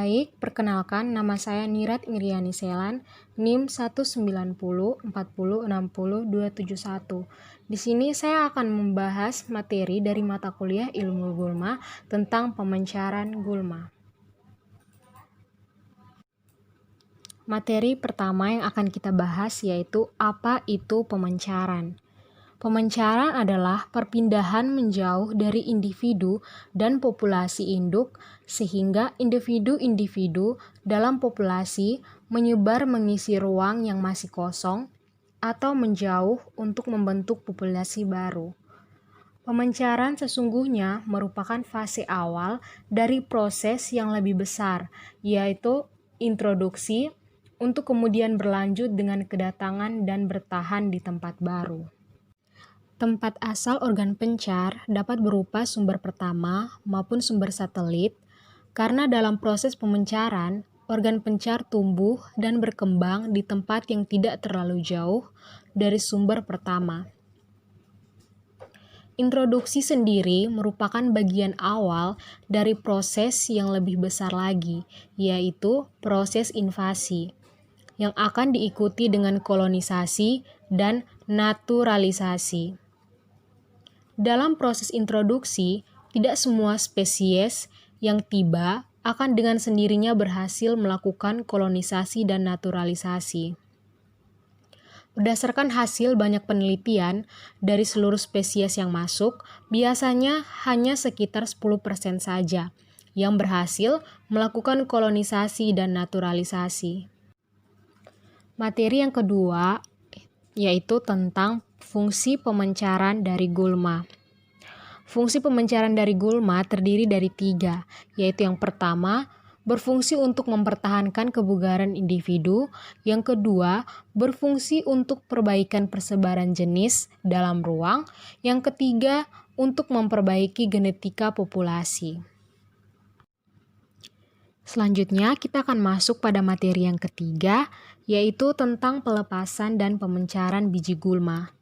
Baik, perkenalkan nama saya Nirat Iriani Selan, NIM 19040600271. Di sini saya akan membahas materi dari mata kuliah Ilmu Gulma tentang pemencaran gulma. Materi pertama yang akan kita bahas yaitu apa itu pemencaran. Pemencaran adalah perpindahan menjauh dari individu dan populasi induk sehingga individu-individu dalam populasi menyebar mengisi ruang yang masih kosong atau menjauh untuk membentuk populasi baru. Pemencaran sesungguhnya merupakan fase awal dari proses yang lebih besar, yaitu introduksi untuk kemudian berlanjut dengan kedatangan dan bertahan di tempat baru. Tempat asal organ pencar dapat berupa sumber pertama maupun sumber satelit, karena dalam proses pemencaran, organ pencar tumbuh dan berkembang di tempat yang tidak terlalu jauh dari sumber pertama. Introduksi sendiri merupakan bagian awal dari proses yang lebih besar lagi, yaitu proses invasi, yang akan diikuti dengan kolonisasi dan naturalisasi. Dalam proses introduksi, tidak semua spesies yang tiba akan dengan sendirinya berhasil melakukan kolonisasi dan naturalisasi. Berdasarkan hasil banyak penelitian, dari seluruh spesies yang masuk, biasanya hanya sekitar 10% saja yang berhasil melakukan kolonisasi dan naturalisasi. Materi yang kedua yaitu tentang fungsi pemencaran dari gulma. Fungsi pemencaran dari gulma terdiri dari 3, yaitu yang pertama, berfungsi untuk mempertahankan kebugaran individu, yang kedua, berfungsi untuk perbaikan persebaran jenis dalam ruang, yang ketiga, untuk memperbaiki genetika populasi. Selanjutnya, kita akan masuk pada materi yang ketiga, yaitu tentang pelepasan dan pemencaran biji gulma.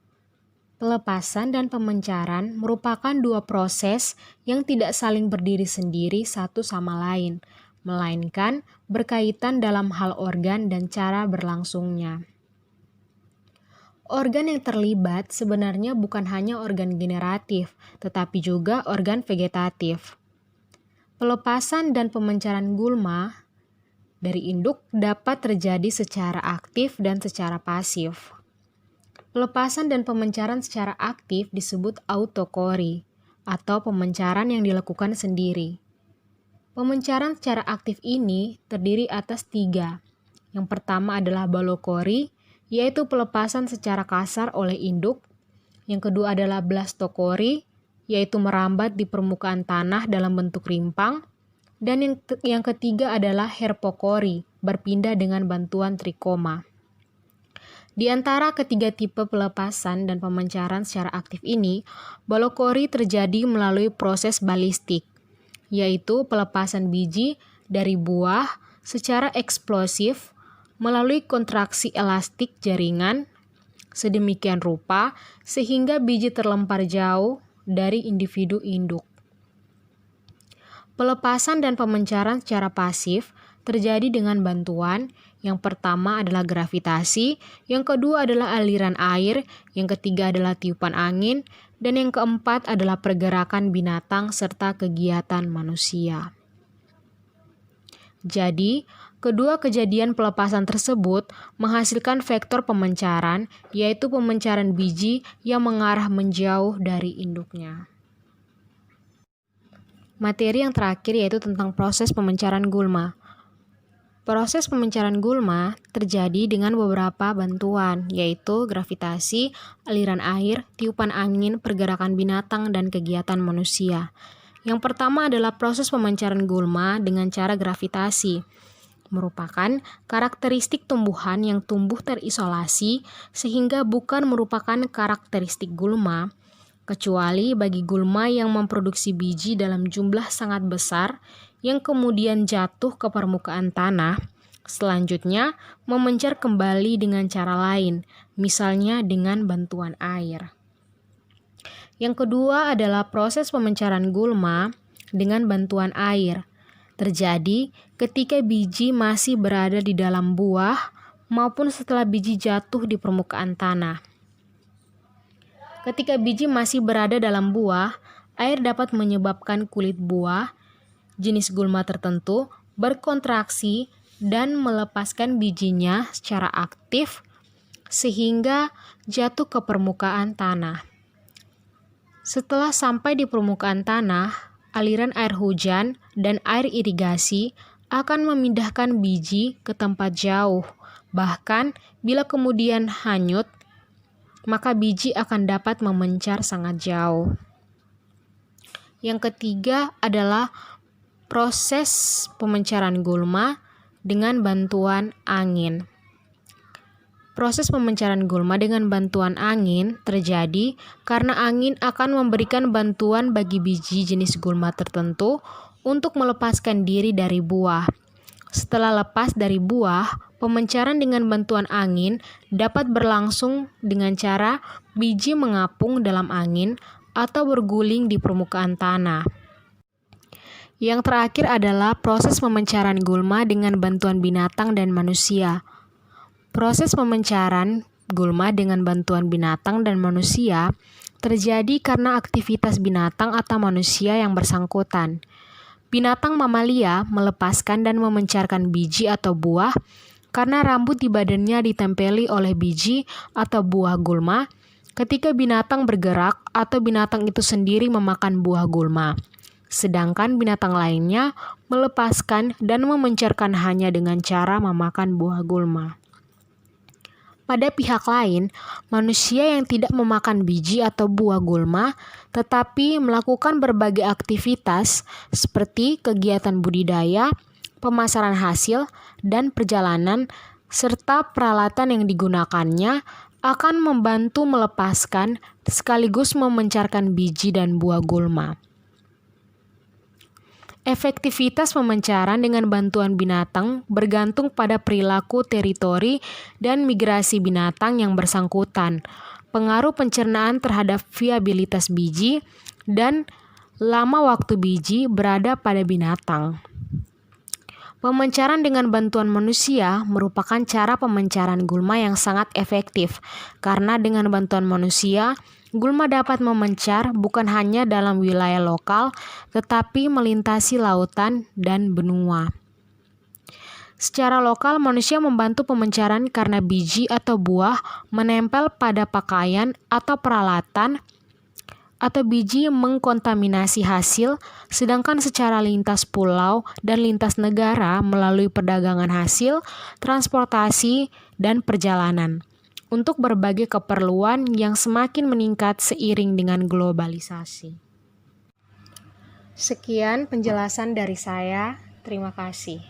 Pelepasan dan pemencaran merupakan dua proses yang tidak saling berdiri sendiri satu sama lain, melainkan berkaitan dalam hal organ dan cara berlangsungnya. Organ yang terlibat sebenarnya bukan hanya organ generatif, tetapi juga organ vegetatif. Pelepasan dan pemencaran gulma dari induk dapat terjadi secara aktif dan secara pasif. Pelepasan dan pemencaran secara aktif disebut autokori atau pemencaran yang dilakukan sendiri. Pemencaran secara aktif ini terdiri atas 3. Yang pertama adalah balokori, yaitu pelepasan secara kasar oleh induk. Yang kedua adalah blastokori, yaitu merambat di permukaan tanah dalam bentuk rimpang. Dan yang ketiga adalah herpokori, berpindah dengan bantuan trikoma. Di antara ketiga tipe pelepasan dan pemencaran secara aktif ini, balokori terjadi melalui proses balistik, yaitu pelepasan biji dari buah secara eksplosif melalui kontraksi elastik jaringan sedemikian rupa sehingga biji terlempar jauh dari individu induk. Pelepasan dan pemencaran secara pasif terjadi dengan bantuan yang pertama adalah gravitasi, yang kedua adalah aliran air, yang ketiga adalah tiupan angin, dan yang keempat adalah pergerakan binatang serta kegiatan manusia. Jadi, kedua kejadian pelepasan tersebut menghasilkan vektor pemencaran, yaitu pemencaran biji yang mengarah menjauh dari induknya. Materi yang terakhir yaitu tentang proses pemencaran gulma. Proses pemencaran gulma terjadi dengan beberapa bantuan, yaitu gravitasi, aliran air, tiupan angin, pergerakan binatang, dan kegiatan manusia. Yang pertama adalah proses pemencaran gulma dengan cara gravitasi. Merupakan karakteristik tumbuhan yang tumbuh terisolasi sehingga bukan merupakan karakteristik gulma, kecuali bagi gulma yang memproduksi biji dalam jumlah sangat besar yang kemudian jatuh ke permukaan tanah, selanjutnya memencar kembali dengan cara lain, misalnya dengan bantuan air. Yang kedua adalah proses pemencaran gulma dengan bantuan air. terjadi ketika biji masih berada di dalam buah maupun setelah biji jatuh di permukaan tanah. Ketika biji masih berada dalam buah, air dapat menyebabkan kulit buah, jenis gulma tertentu, berkontraksi dan melepaskan bijinya secara aktif sehingga jatuh ke permukaan tanah. Setelah sampai di permukaan tanah, aliran air hujan dan air irigasi akan memindahkan biji ke tempat jauh. Bahkan bila kemudian hanyut, maka biji akan dapat memencar sangat jauh. Yang ketiga adalah proses pemencaran gulma dengan bantuan angin. Proses pemencaran gulma dengan bantuan angin terjadi karena angin akan memberikan bantuan bagi biji jenis gulma tertentu untuk melepaskan diri dari buah. Setelah lepas dari buah, pemencaran dengan bantuan angin dapat berlangsung dengan cara biji mengapung dalam angin atau berguling di permukaan tanah. Yang terakhir adalah proses pemencaran gulma dengan bantuan binatang dan manusia. Proses pemencaran gulma dengan bantuan binatang dan manusia terjadi karena aktivitas binatang atau manusia yang bersangkutan. Binatang mamalia melepaskan dan memencarkan biji atau buah karena rambut di badannya ditempeli oleh biji atau buah gulma ketika binatang bergerak atau binatang itu sendiri memakan buah gulma. Sedangkan binatang lainnya melepaskan dan memencarkan hanya dengan cara memakan buah gulma. Pada pihak lain, manusia yang tidak memakan biji atau buah gulma tetapi melakukan berbagai aktivitas seperti kegiatan budidaya, pemasaran hasil, dan perjalanan serta peralatan yang digunakannya akan membantu melepaskan sekaligus memencarkan biji dan buah gulma. Efektivitas pemencaran dengan bantuan binatang bergantung pada perilaku teritori dan migrasi binatang yang bersangkutan, pengaruh pencernaan terhadap viabilitas biji, dan lama waktu biji berada pada binatang. Pemencaran dengan bantuan manusia merupakan cara pemencaran gulma yang sangat efektif, karena dengan bantuan manusia, gulma dapat memencar bukan hanya dalam wilayah lokal, tetapi melintasi lautan dan benua. Secara lokal, manusia membantu pemencaran karena biji atau buah menempel pada pakaian atau peralatan, atau biji mengkontaminasi hasil, sedangkan secara lintas pulau dan lintas negara melalui perdagangan hasil, transportasi, dan perjalanan untuk berbagai keperluan yang semakin meningkat seiring dengan globalisasi. Sekian penjelasan dari saya. Terima kasih.